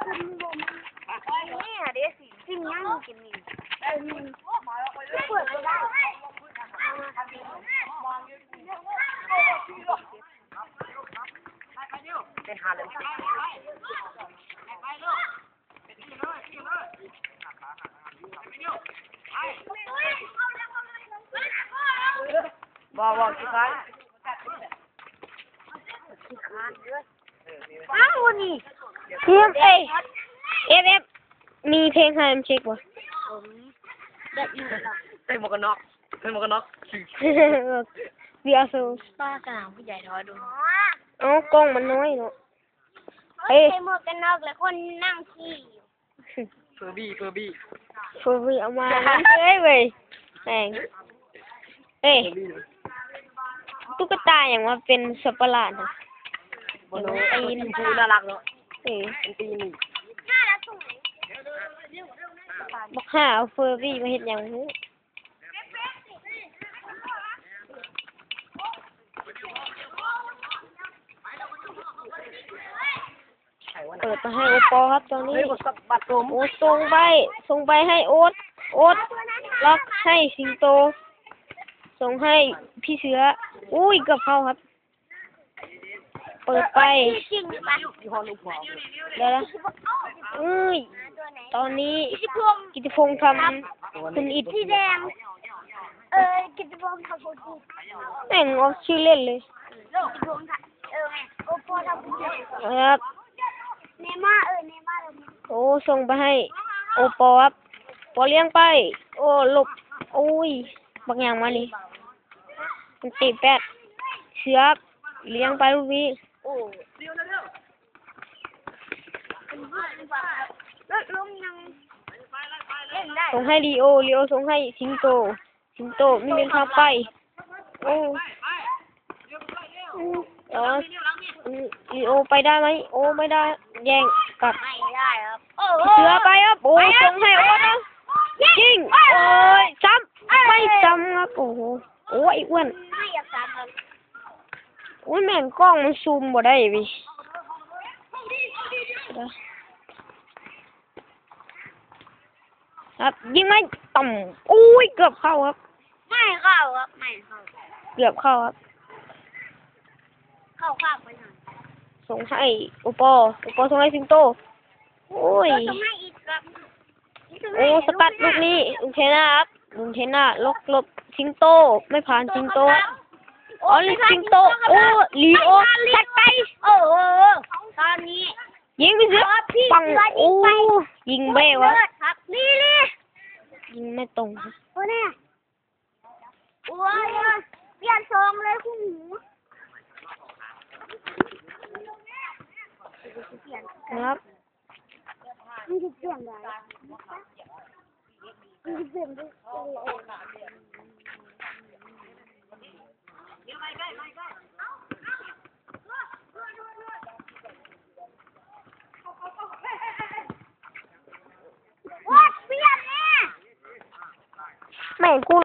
นี่เดี๋ยวสิจิ้มย่างกินนี่เปิดไม่ได้เป็นหาเลยบอกสิครับอ้าวนี่เพื่อนเอฟมีเพลงไฮมเช็ควะใส่หมวกกันน็อกเบียร์โซ่ป้ากลางผู้ใหญ่ทอดูอ๋อกล้องมันน้อยเนาะใส่หมวกกันน็อกแล้วคนนั่งขี่เฟอร์บี้เอามาเว้ยแม่งตุ๊กตาอย่างว่าเป็นสัตว์ประหลาดนะตีนดูน่ารักเนาะเป็นตีนบักห่าเอาเฟอร์บี้มาเห็นอย่างนี้เปิดมาให้โอปอครับตอนนี้โอ้ส่งไปให้โอ๊ตล็อกให้สิงโตส่งให้พี่เสืออุ้ยกับเขาครับเปิดไปเดี๋ยวนะตอนนี้กิตติพงษ์ทำคุณอิดที่แดงกิตติพงษ์ทำคุณอิดแม่งออกชื่อเล่นเลยโอปอทำคุณอิดครับเนม่าโอ้ส่งไปให้โอปอครับปอเลี้ยงไปโอ้หลบอุ้ยบางอย่างมาดิมันตีแปดเชือกเลี้ยงไปลูกนี้ส่งให้ลีโอส่งให้สิงโตไม่เป็นทางไปโอ้ลีโอไปได้ไหมโอ้ไม่ได้แย่งกัดเสือไปครับโอ้ส่งให้โอ้นะยิงโอ้ยซ้ำไม่ซ้ำครับโอ้โหโอ้ยอ้วนโอ้ยแม่งกล้องมันซูมบ่ได้พี่ครับยิงไม่ต่ำอุ้ยเกือบเข้าครับไม่เข้าเกือบเข้าครับเข้าข้างไปหน่อยส่งให้โอปอส่งให้สิงโตโอ้ยโอ้สกัดลูกนี้ลุงเทน่าครับลุงเทน่าลบสิงโตไม่ผ่านสิงโตอ๋อสิงโตโอ้ลีโอตัดไปตอนนี้ยิงไปเสือปังโอ้ยิงเบ้วะนี่ยิงไม่ตรงครับโอ้เนี่ยโอ้ยเปลี่ยนทรงเลยคุณหนูครับมันจะเปลี่ยนอะไรมันจะเปลี่ยนด้วยแม่งกู